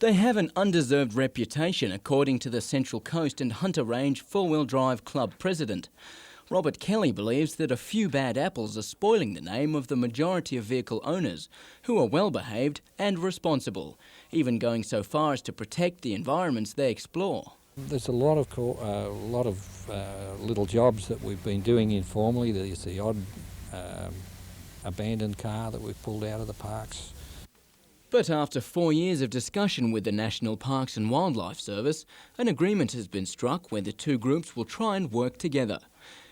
They have an undeserved reputation, according to the Central Coast and Hunter Range four-wheel drive club president. Robert Kelly believes that a few bad apples are spoiling the name of the majority of vehicle owners, who are well-behaved and responsible, even going so far as to protect the environments they explore. There's a lot of little jobs that we've been doing informally. There's the odd abandoned car that we've pulled out of the parks. But after 4 years of discussion with the National Parks and Wildlife Service, an agreement has been struck where the two groups will try and work together.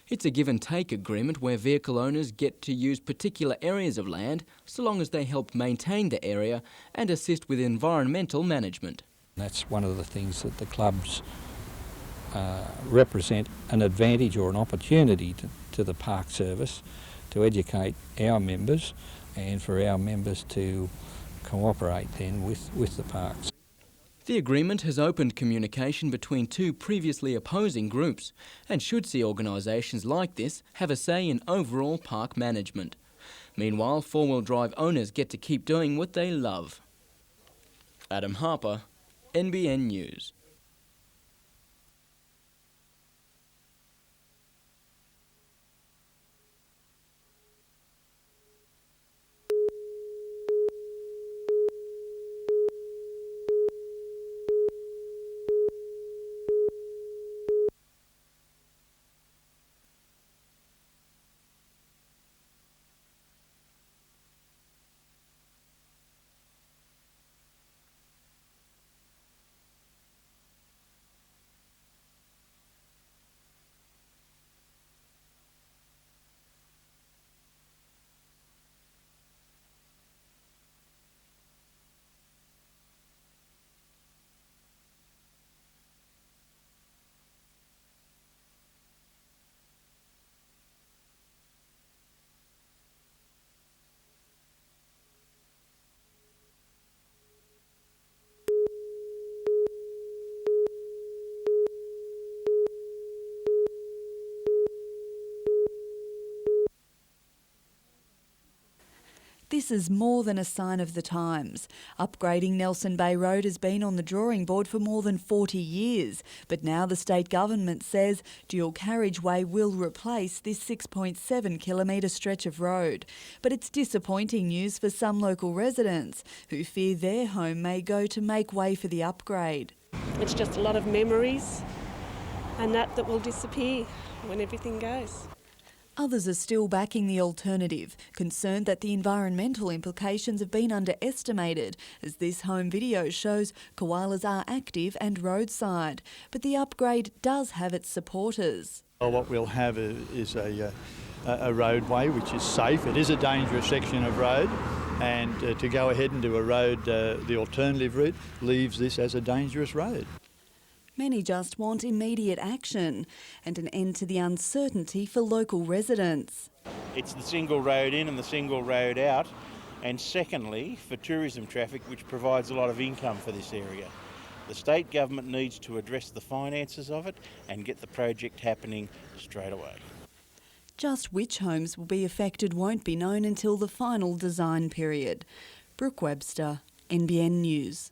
It's a give-and-take agreement where vehicle owners get to use particular areas of land so long as they help maintain the area and assist with environmental management. That's one of the things that the clubs represent, an advantage or an opportunity to the Park Service to educate our members and for our members to cooperate then with the parks. The agreement has opened communication between two previously opposing groups and should see organisations like this have a say in overall park management. Meanwhile, four-wheel drive owners get to keep doing what they love. Adam Harper, NBN News. This is more than a sign of the times. Upgrading Nelson Bay Road has been on the drawing board for more than 40 years, but now the state government says dual carriageway will replace this 6.7 kilometre stretch of road. But it's disappointing news for some local residents who fear their home may go to make way for the upgrade. It's just a lot of memories and that will disappear when everything goes. Others are still backing the alternative, concerned that the environmental implications have been underestimated, as this home video shows koalas are active and roadside. But the upgrade does have its supporters. Well, what we'll have is a roadway which is safe. It is a dangerous section of road, and to go ahead and do a road, the alternative route, leaves this as a dangerous road. Many just want immediate action and an end to the uncertainty for local residents. It's the single road in and the single road out, and secondly, for tourism traffic, which provides a lot of income for this area. The state government needs to address the finances of it and get the project happening straight away. Just which homes will be affected won't be known until the final design period. Brooke Webster, NBN News.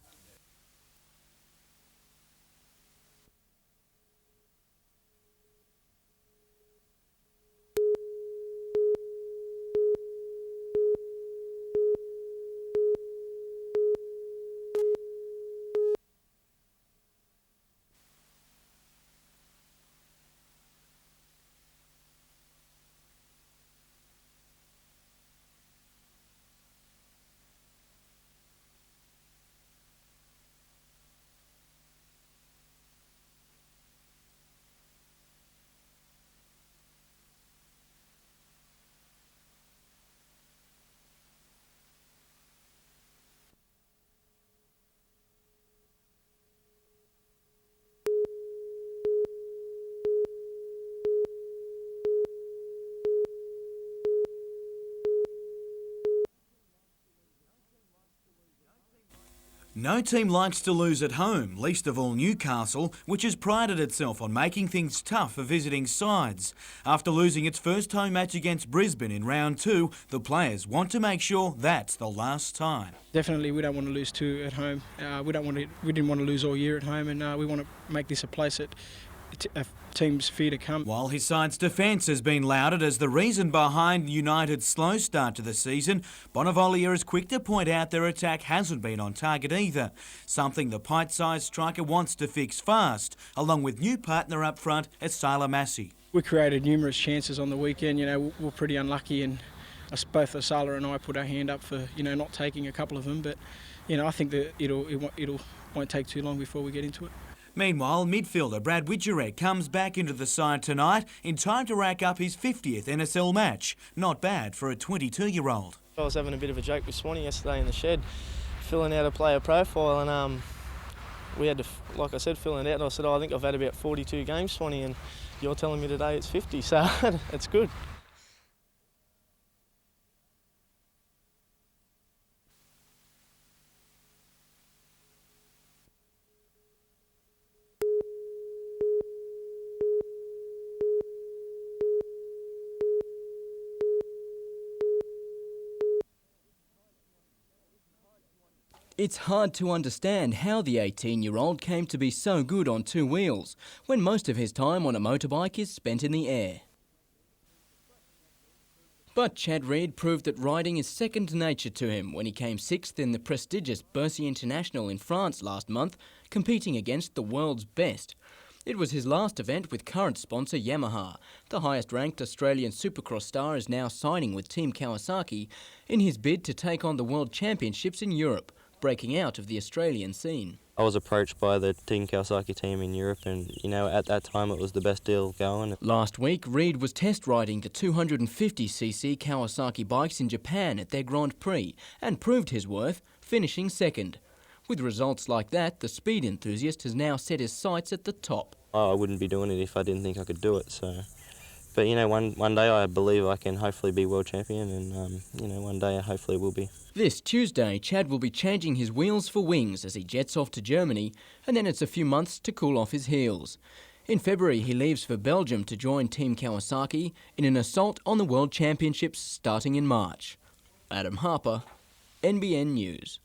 No team likes to lose at home, least of all Newcastle, which has prided itself on making things tough for visiting sides. After losing its first home match against Brisbane in round 2, the players want to make sure that's the last time. Definitely, we don't want to lose 2 at home. We didn't want to lose all year at home, and we want to make this a place that teams fear to come. While his side's defence has been lauded as the reason behind United's slow start to the season, Bonavolier is quick to point out their attack hasn't been on target either, something the pint-sized striker wants to fix fast, along with new partner up front at Sala Massey. We created numerous chances on the weekend. We're pretty unlucky, and both Sala and I put our hand up for not taking a couple of them. But I think that it won't take too long before we get into it. Meanwhile, midfielder Brad Widgerek comes back into the side tonight in time to rack up his 50th NSL match. Not bad for a 22-year-old. I was having a bit of a joke with Swanee yesterday in the shed, filling out a player profile, and we had to, like I said, fill it out. And I said, I think I've had about 42 games, Swanee, and you're telling me today it's 50, so it's good. It's hard to understand how the 18-year-old came to be so good on 2 wheels when most of his time on a motorbike is spent in the air. But Chad Reed proved that riding is second nature to him when he came 6th in the prestigious Bercy International in France last month, competing against the world's best. It was his last event with current sponsor Yamaha. The highest-ranked Australian Supercross star is now signing with Team Kawasaki in his bid to take on the World Championships in Europe, breaking out of the Australian scene. I was approached by the Team Kawasaki team in Europe, and at that time it was the best deal going. Last week, Reed was test riding the 250cc Kawasaki bikes in Japan at their Grand Prix and proved his worth, finishing second. With results like that, the speed enthusiast has now set his sights at the top. I wouldn't be doing it if I didn't think I could do it. But one day I believe I can hopefully be world champion, and one day I hopefully will be. This Tuesday, Chad will be changing his wheels for wings as he jets off to Germany, and then it's a few months to cool off his heels. In February, he leaves for Belgium to join Team Kawasaki in an assault on the World Championships starting in March. Adam Harper, NBN News.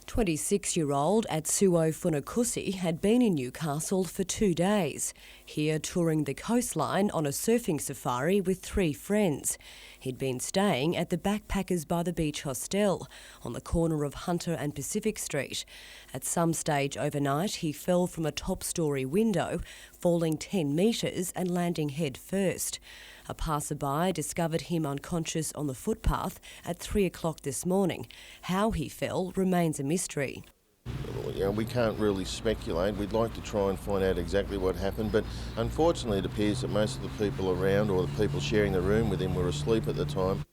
"26-year-old Atsuo Funakusi had been in Newcastle for 2 days, here touring the coastline on a surfing safari with 3 friends. He'd been staying at the Backpackers by the Beach Hostel on the corner of Hunter and Pacific Street. At some stage overnight, he fell from a top-storey window, falling 10 metres and landing head first. A passerby discovered him unconscious on the footpath at 3 o'clock this morning. How he fell remains a mystery. We can't really speculate. We'd like to try and find out exactly what happened, but unfortunately it appears that most of the people around or the people sharing the room with him were asleep at the time.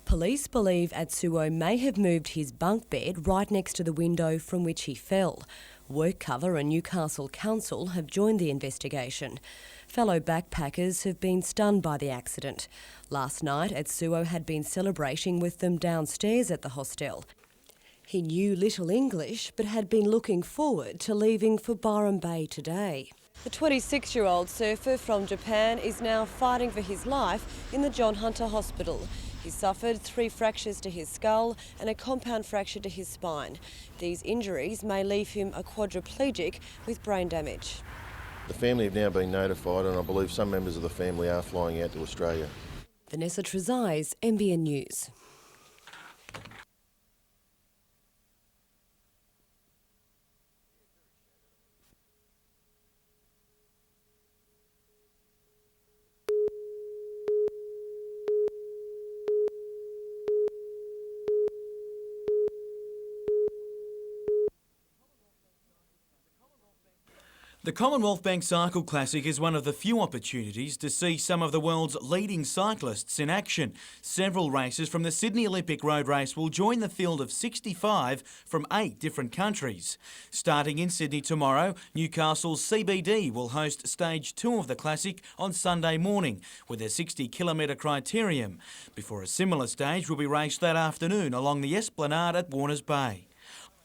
Police believe Atsuo may have moved his bunk bed right next to the window from which he fell. WorkCover and Newcastle Council have joined the investigation. Fellow backpackers have been stunned by the accident. Last night, Atsuo had been celebrating with them downstairs at the hostel. He knew little English but had been looking forward to leaving for Byron Bay today. The 26-year-old surfer from Japan is now fighting for his life in the John Hunter Hospital. He suffered 3 fractures to his skull and a compound fracture to his spine. These injuries may leave him a quadriplegic with brain damage. The family have now been notified, and I believe some members of the family are flying out to Australia. Vanessa Trezise, NBN News. The Commonwealth Bank Cycle Classic is one of the few opportunities to see some of the world's leading cyclists in action. Several races from the Sydney Olympic Road Race will join the field of 65 from 8 different countries. Starting in Sydney tomorrow, Newcastle's CBD will host Stage 2 of the Classic on Sunday morning with a 60-kilometre criterium, before a similar stage will be raced that afternoon along the Esplanade at Warners Bay.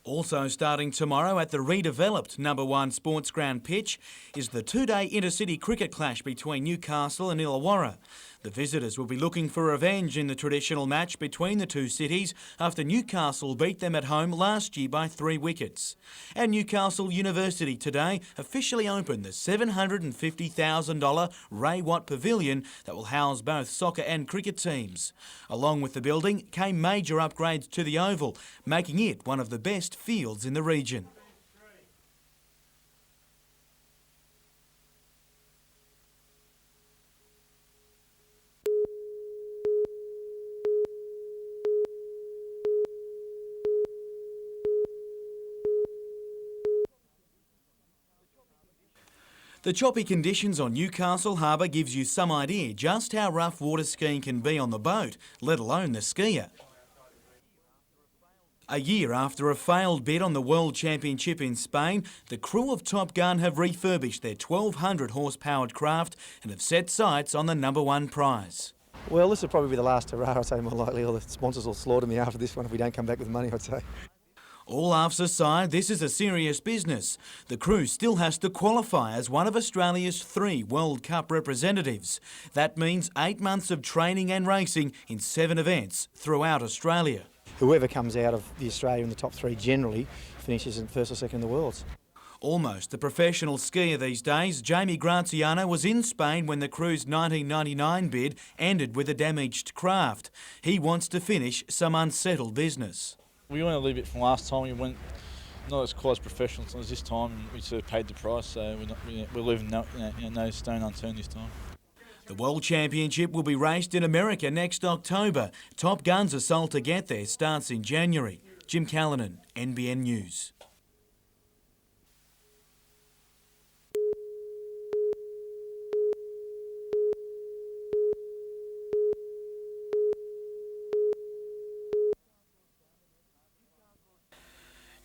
Also starting tomorrow at the redeveloped No. 1 Sports Ground pitch is the two-day intercity cricket clash between Newcastle and Illawarra. The visitors will be looking for revenge in the traditional match between the two cities after Newcastle beat them at home last year by 3 wickets. And Newcastle University today officially opened the $750,000 Ray Watt Pavilion that will house both soccer and cricket teams. Along with the building came major upgrades to the Oval, making it one of the best fields in the region. The choppy conditions on Newcastle Harbour gives you some idea just how rough water skiing can be on the boat, let alone the skier. A year after a failed bid on the World Championship in Spain, the crew of Top Gun have refurbished their 1,200 horse-powered craft and have set sights on the No. 1 prize. Well, this will probably be the last hurrah, I'd say. More likely all the sponsors will slaughter me after this one if we don't come back with money, I'd say. All laughs aside, this is a serious business. The crew still has to qualify as one of Australia's 3 World Cup representatives. That means 8 months of training and racing in 7 events throughout Australia. Whoever comes out of the Australia in the top 3 generally finishes in first or second in the Worlds. Almost a professional skier these days, Jamie Graziano was in Spain when the crew's 1999 bid ended with a damaged craft. He wants to finish some unsettled business. We went a little bit from last time. We went not as quite as professional as this time, and we sort of paid the price. So we're leaving no stone unturned this time. The World Championship will be raced in America next October. Top Gun's assault to get there starts in January. Jim Callanan, NBN News.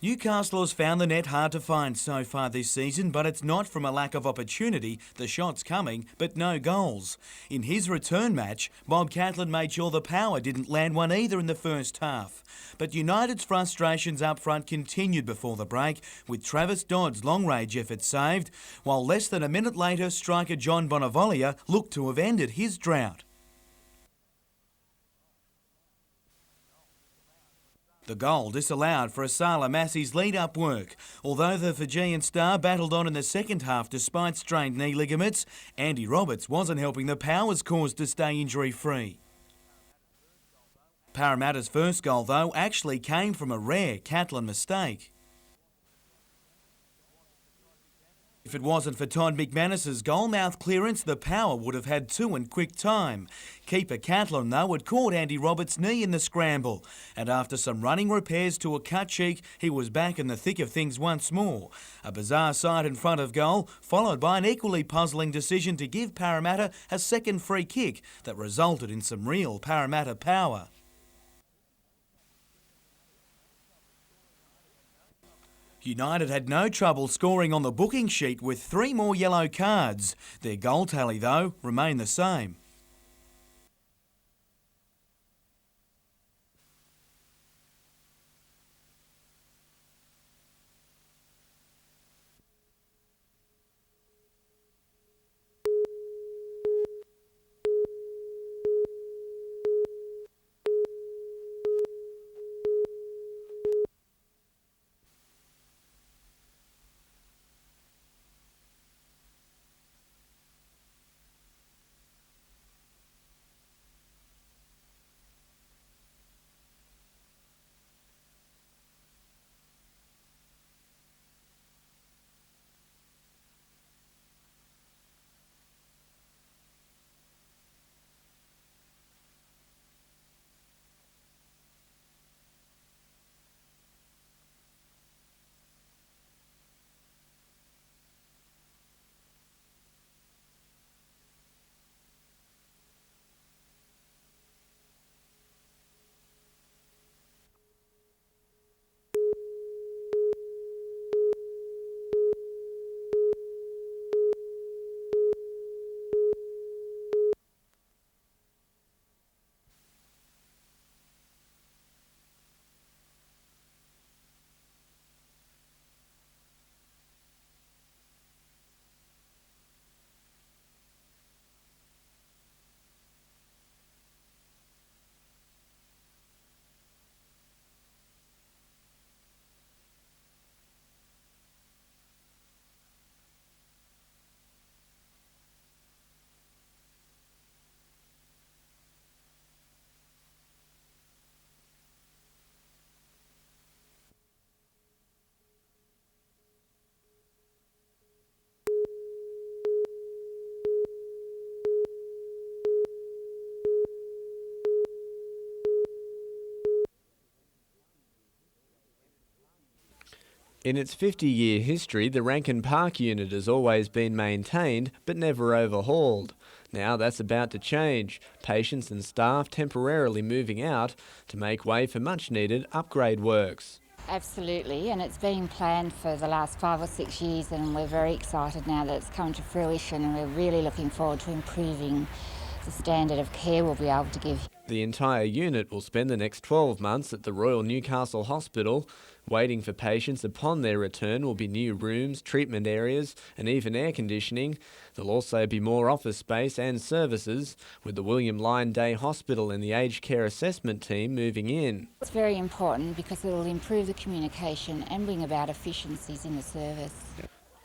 Newcastle has found the net hard to find so far this season, but it's not from a lack of opportunity. The shots coming, but no goals. In his return match, Bob Catlin made sure the Power didn't land one either in the first half. But United's frustrations up front continued before the break, with Travis Dodd's long-range effort saved, while less than a minute later, striker John Bonavolia looked to have ended his drought. The goal disallowed for Asala Massey's lead-up work. Although the Fijian star battled on in the second half despite strained knee ligaments, Andy Roberts wasn't helping the Power's cause to stay injury-free. Parramatta's first goal, though, actually came from a rare Catlin mistake. If it wasn't for Todd McManus's goal-mouth clearance, the Power would have had 2 in quick time. Keeper Catlin, though, had caught Andy Roberts' knee in the scramble, and after some running repairs to a cut cheek, he was back in the thick of things once more. A bizarre sight in front of goal, followed by an equally puzzling decision to give Parramatta a second free kick that resulted in some real Parramatta power. United had no trouble scoring on the booking sheet with 3 more yellow cards. Their goal tally, though, remained the same. In its 50-year history, the Rankin Park unit has always been maintained but never overhauled. Now that's about to change, patients and staff temporarily moving out to make way for much-needed upgrade works. Absolutely, and it's been planned for the last 5 or 6 years, and we're very excited now that it's come to fruition, and we're really looking forward to improving the standard of care we'll be able to give. The entire unit will spend the next 12 months at the Royal Newcastle Hospital. Waiting for patients upon their return will be new rooms, treatment areas and even air conditioning. There'll also be more office space and services, with the William Lyon Day Hospital and the Aged Care Assessment Team moving in. It's very important because it will improve the communication and bring about efficiencies in the service.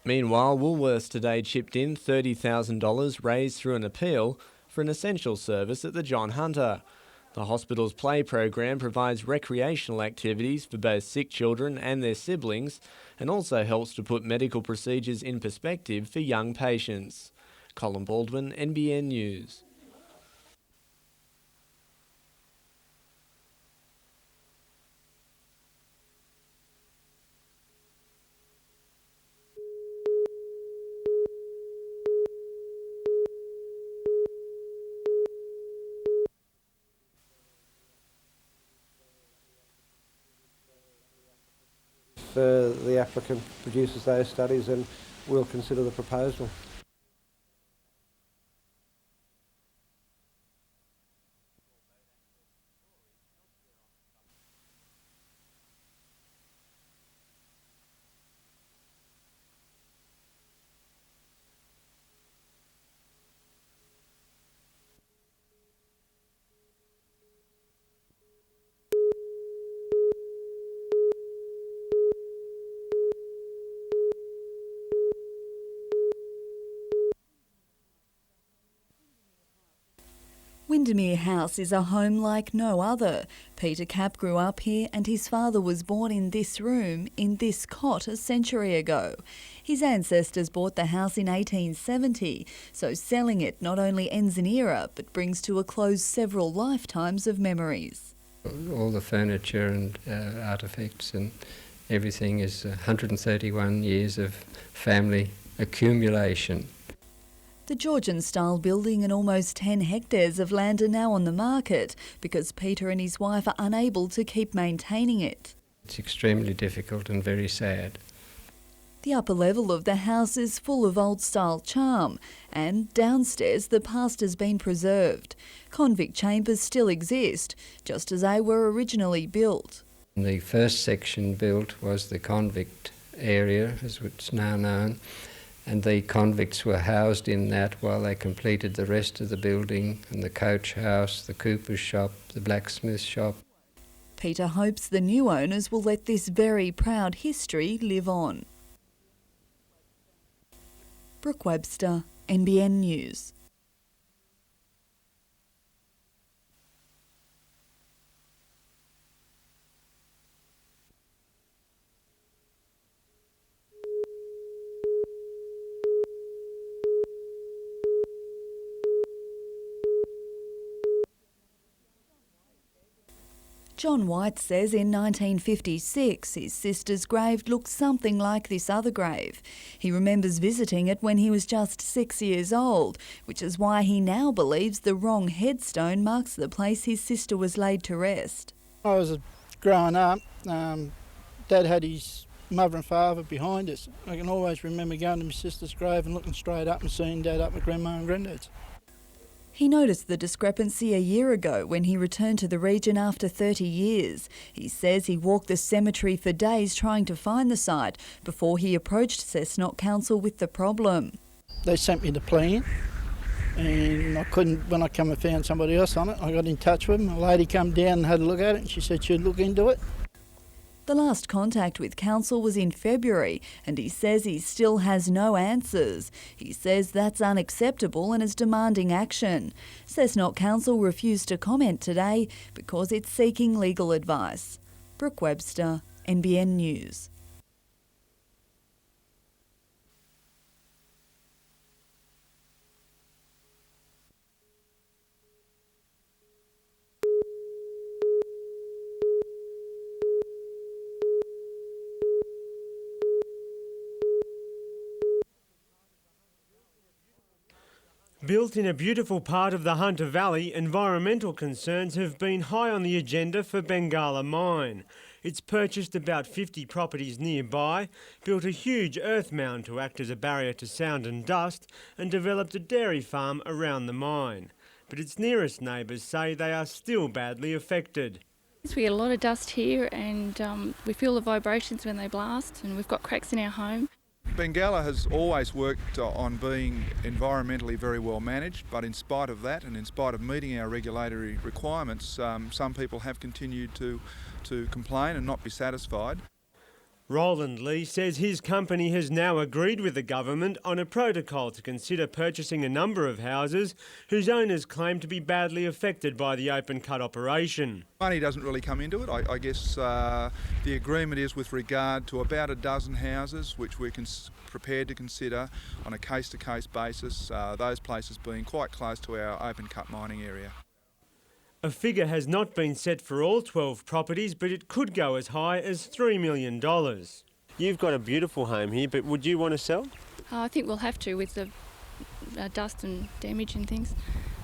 Meanwhile, Woolworths today chipped in $30,000 raised through an appeal for an essential service at the John Hunter. The hospital's play program provides recreational activities for both sick children and their siblings, and also helps to put medical procedures in perspective for young patients. Colin Baldwin, NBN News. The applicant produces those studies, and we'll consider the proposal. Windermere House is a home like no other. Peter Capp grew up here and his father was born in this room, in this cot, a century ago. His ancestors bought the house in 1870, so selling it not only ends an era but brings to a close several lifetimes of memories. All the furniture and artefacts and everything is 131 years of family accumulation. The Georgian-style building and almost 10 hectares of land are now on the market because Peter and his wife are unable to keep maintaining it. It's extremely difficult and very sad. The upper level of the house is full of old-style charm, and downstairs the past has been preserved. Convict chambers still exist, just as they were originally built. The first section built was the convict area, as it's now known, and the convicts were housed in that while they completed the rest of the building, and the coach house, the cooper's shop, the blacksmith shop. Peter hopes the new owners will let this very proud history live on. Brooke Webster, NBN News. John White says in 1956 his sister's grave looked something like this other grave. He remembers visiting it when he was just 6 years old, which is why he now believes the wrong headstone marks the place his sister was laid to rest. I was growing up, Dad had his mother and father behind us. I can always remember going to my sister's grave and looking straight up and seeing Dad up at Grandma and Granddad's. He noticed the discrepancy a year ago when he returned to the region after 30 years. He says he walked the cemetery for days trying to find the site before he approached Cessnock Council with the problem. They sent me the plan, and I couldn't, when I come and found somebody else on it, I got in touch with them. A lady come down and had a look at it, and she said she'd look into it. The last contact with council was in February, and he says he still has no answers. He says that's unacceptable and is demanding action. Cessnock Council refused to comment today because it's seeking legal advice. Brooke Webster, NBN News. Built in a beautiful part of the Hunter Valley, environmental concerns have been high on the agenda for Bengala Mine. It's purchased about 50 properties nearby, built a huge earth mound to act as a barrier to sound and dust, and developed a dairy farm around the mine. But its nearest neighbours say they are still badly affected. We get a lot of dust here, and we feel the vibrations when they blast, and we've got cracks in our home. Bengala has always worked on being environmentally very well managed, but in spite of that and in spite of meeting our regulatory requirements, some people have continued to complain and not be satisfied. Roland Lee says his company has now agreed with the government on a protocol to consider purchasing a number of houses whose owners claim to be badly affected by the open cut operation. Money doesn't really come into it. I guess the agreement is with regard to about a dozen houses which we're prepared to consider on a case-to-case basis, those places being quite close to our open cut mining area. A figure has not been set for all 12 properties, but it could go as high as $3 million. You've got a beautiful home here, but would you want to sell? I think we'll have to with the dust and damage and things.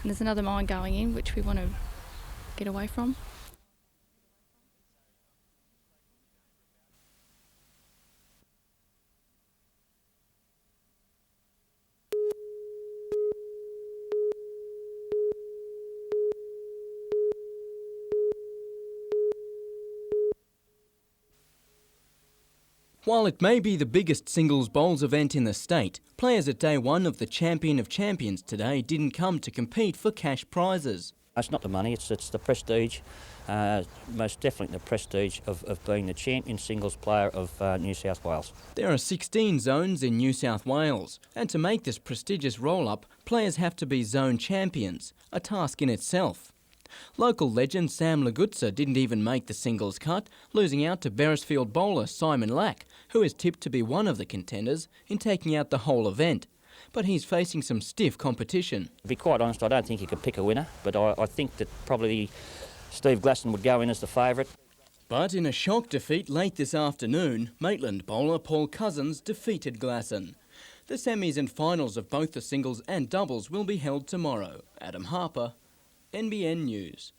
And there's another mine going in which we want to get away from. While it may be the biggest singles bowls event in the state, players at day one of the Champion of Champions today didn't come to compete for cash prizes. It's not the money, it's the prestige, most definitely the prestige of being the champion singles player of New South Wales. There are 16 zones in New South Wales, and to make this prestigious roll-up, players have to be zone champions, a task in itself. Local legend Sam Lagutsa didn't even make the singles cut, losing out to Beresfield bowler Simon Lack, who is tipped to be one of the contenders in taking out the whole event. But he's facing some stiff competition. To be quite honest, I don't think you could pick a winner, but I think that probably Steve Glasson would go in as the favourite. But in a shock defeat late this afternoon, Maitland bowler Paul Cousins defeated Glasson. The semis and finals of both the singles and doubles will be held tomorrow. Adam Harper, NBN News.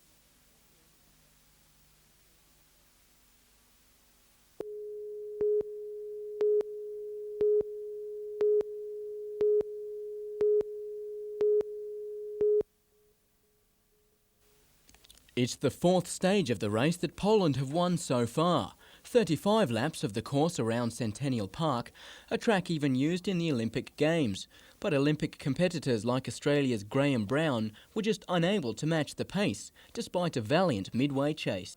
It's the fourth stage of the race that Poland have won so far. 35 laps of the course around Centennial Park, a track even used in the Olympic Games. But Olympic competitors like Australia's Graham Brown were just unable to match the pace, despite a valiant midway chase.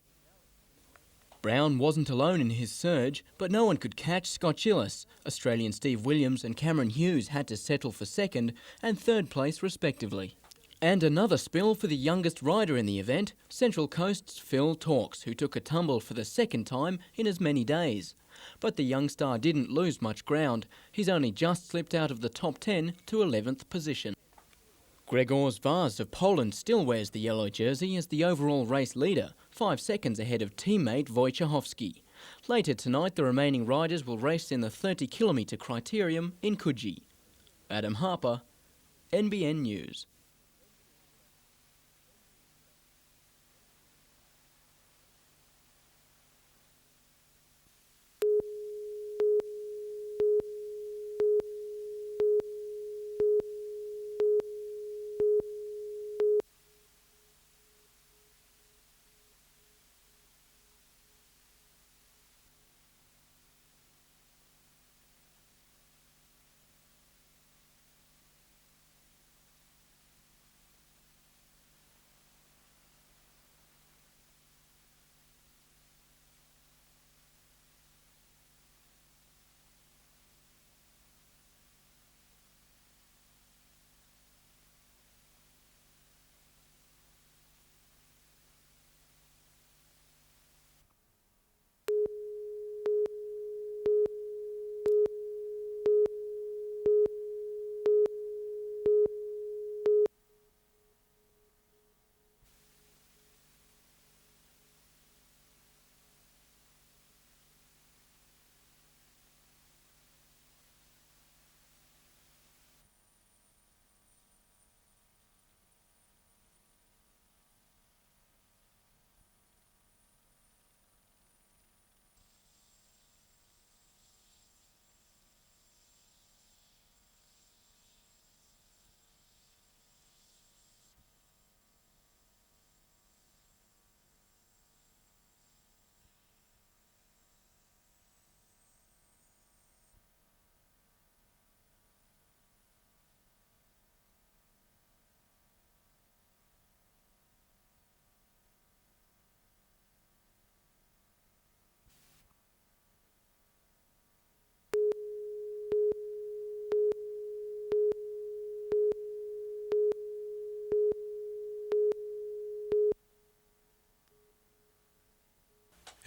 Brown wasn't alone in his surge, but no one could catch Scott Gillis. Australian Steve Williams and Cameron Hughes had to settle for second and third place respectively. And another spill for the youngest rider in the event, Central Coast's Phil Torres, who took a tumble for the second time in as many days. But the young star didn't lose much ground. He's only just slipped out of the top 10 to 11th position. Grzegorz Vaz of Poland still wears the yellow jersey as the overall race leader, 5 seconds ahead of teammate Wojciechowski. Later tonight, the remaining riders will race in the 30-kilometre criterium in Coogee. Adam Harper, NBN News.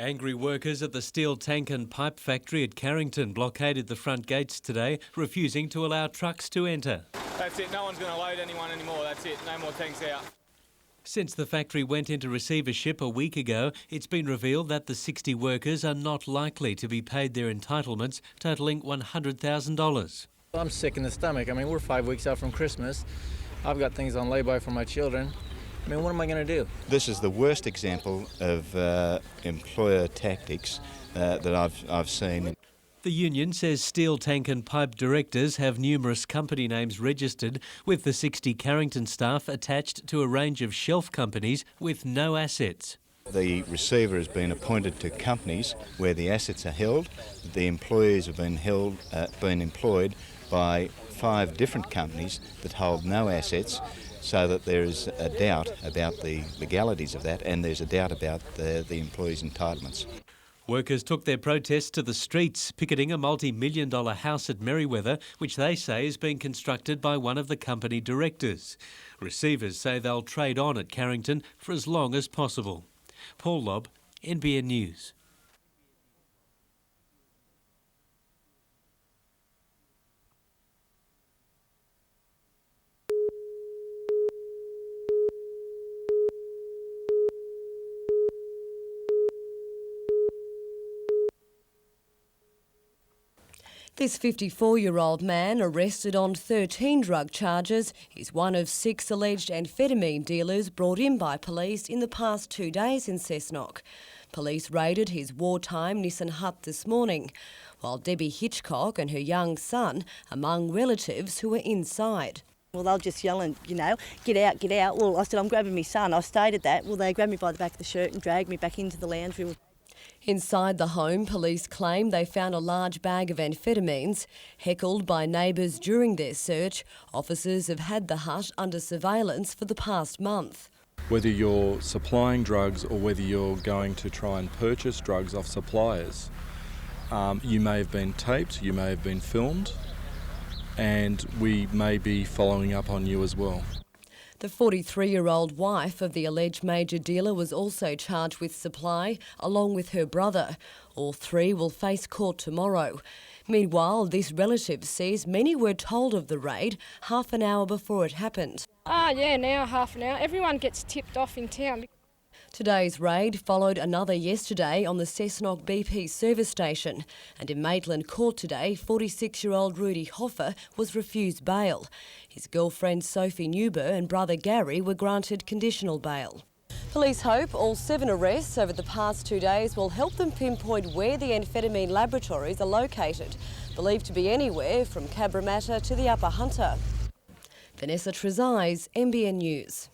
Angry workers at the steel tank and pipe factory at Carrington blockaded the front gates today, refusing to allow trucks to enter. That's it, no one's going to load anyone anymore, that's it, no more tanks out. Since the factory went into receivership a week ago, it's been revealed that the 60 workers are not likely to be paid their entitlements, totalling $100,000. I'm sick in the stomach. I mean, we're 5 weeks out from Christmas. I've got things on lay-by for my children. I mean, what am I going to do? This is the worst example of employer tactics that I've seen. The union says steel tank and pipe directors have numerous company names registered, with the 60 Carrington staff attached to a range of shelf companies with no assets. The receiver has been appointed to companies where the assets are held. The employees have been employed by 5 different companies that hold no assets, so that there is a doubt about the legalities of that, and there's a doubt about the employees' entitlements. Workers took their protests to the streets, picketing a multi-million-dollar house at Merriweather, which they say is being constructed by one of the company directors. Receivers say they'll trade on at Carrington for as long as possible. Paul Lobb, NBN News. This 54-year-old man, arrested on 13 drug charges, is one of 6 alleged amphetamine dealers brought in by police in the past 2 days in Cessnock. Police raided his wartime Nissan hut this morning, while Debbie Hitchcock and her young son among relatives who were inside. Well, they'll just yelling, you know, get out, get out. Well, I said, I'm grabbing my son. I stated that. Well, they grabbed me by the back of the shirt and dragged me back into the lounge room. Inside the home, police claim they found a large bag of amphetamines. Heckled by neighbours during their search, officers have had the hut under surveillance for the past month. Whether you're supplying drugs or whether you're going to try and purchase drugs off suppliers, you may have been taped, you may have been filmed, and we may be following up on you as well. The 43-year-old wife of the alleged major dealer was also charged with supply, along with her brother. All 3 will face court tomorrow. Meanwhile, this relative says many were told of the raid half an hour before it happened. Yeah, now half an hour. Everyone gets tipped off in town. Today's raid followed another yesterday on the Cessnock BP service station, and in Maitland Court today, 46-year-old Rudy Hoffer was refused bail. His girlfriend Sophie Newber and brother Gary were granted conditional bail. Police hope all 7 arrests over the past 2 days will help them pinpoint where the amphetamine laboratories are located, believed to be anywhere from Cabramatta to the Upper Hunter. Vanessa Trezise, NBN News.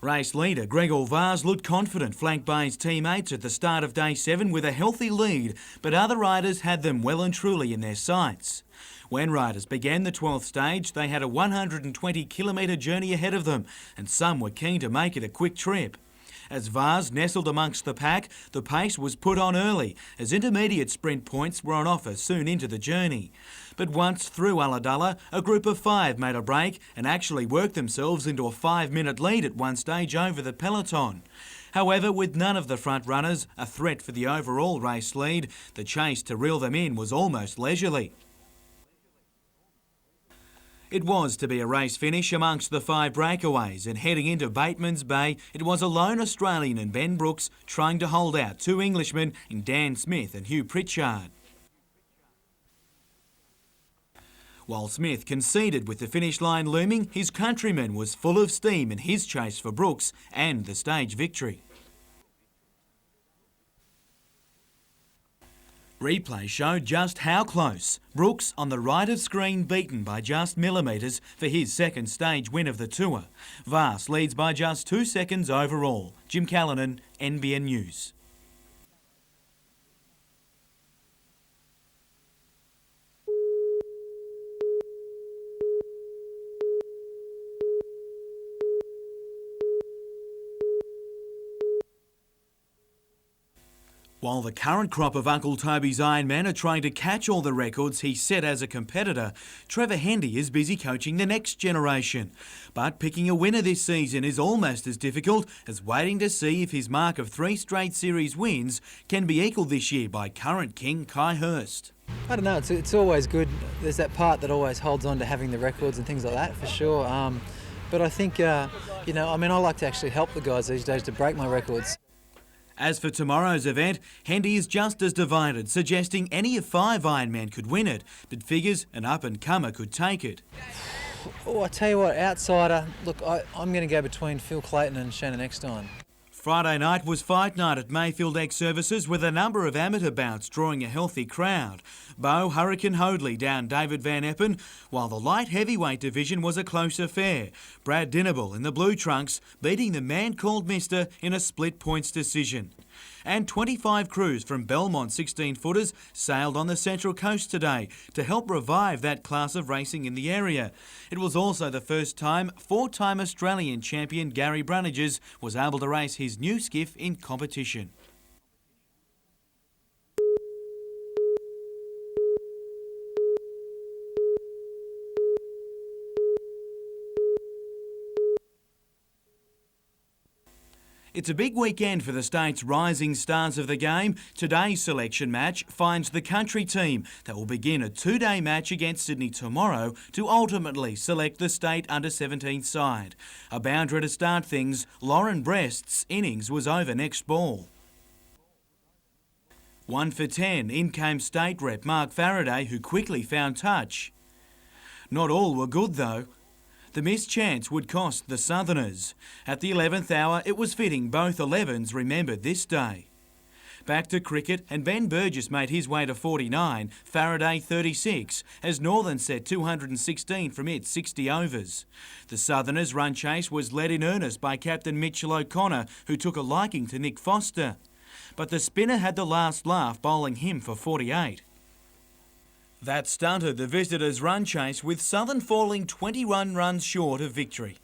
Race leader Gregor Vaz looked confident, flanked by his teammates at the start of day 7 with a healthy lead, but other riders had them well and truly in their sights. When riders began the 12th stage, they had a 120-kilometre journey ahead of them, and some were keen to make it a quick trip. As Vaz nestled amongst the pack, the pace was put on early, as intermediate sprint points were on offer soon into the journey. But once through Ulladulla, a group of 5 made a break and actually worked themselves into a 5-minute lead at one stage over the peloton. However, with none of the front runners a threat for the overall race lead, the chase to reel them in was almost leisurely. It was to be a race finish amongst the 5 breakaways, and heading into Bateman's Bay, it was a lone Australian in Ben Brooks trying to hold out 2 Englishmen in Dan Smith and Hugh Pritchard. While Smith conceded with the finish line looming, his countryman was full of steam in his chase for Brooks and the stage victory. Replay showed just how close. Brooks on the right of screen beaten by just millimetres for his second stage win of the tour. Vaz leads by just 2 seconds overall. Jim Callanan, NBN News. While the current crop of Uncle Toby's Ironmen are trying to catch all the records he set as a competitor, Trevor Hendy is busy coaching the next generation. But picking a winner this season is almost as difficult as waiting to see if his mark of 3 straight series wins can be equalled this year by current king Kai Hurst. I don't know, it's always good. There's that part that always holds on to having the records and things like that, for sure. But I think, I like to actually help the guys these days to break my records. As for tomorrow's event, Hendy is just as divided, suggesting any of 5 Ironmen could win it, but figures an up-and-comer could take it. Oh, I tell you what, outsider, look, I'm going to go between Phil Clayton and Shannon Eckstein. Friday night was fight night at Mayfield Ex-Services with a number of amateur bouts drawing a healthy crowd. Bo Hurricane Hoadley down David Van Eppen, while the light heavyweight division was a close affair. Brad Dinable in the blue trunks beating the man called Mister in a split points decision. And 25 crews from Belmont 16-footers sailed on the Central Coast today to help revive that class of racing in the area. It was also the first time 4-time Australian champion Gary Brunnages was able to race his new skiff in competition. It's a big weekend for the state's rising stars of the game. Today's selection match finds the country team that will begin a 2-day match against Sydney tomorrow to ultimately select the state under-17 side. A bounder to start things, Lauren Breast's innings was over next ball. 1 for 10, in came state rep Mark Faraday, who quickly found touch. Not all were good though. The missed chance would cost the Southerners. At the 11th hour, it was fitting both 11s remembered this day. Back to cricket, and Ben Burgess made his way to 49, Faraday 36, as Northern set 216 from its 60 overs. The Southerners' run chase was led in earnest by captain Mitchell O'Connor, who took a liking to Nick Foster. But the spinner had the last laugh, bowling him for 48. That stunted the visitors' run chase, with Southern falling 21 runs short of victory.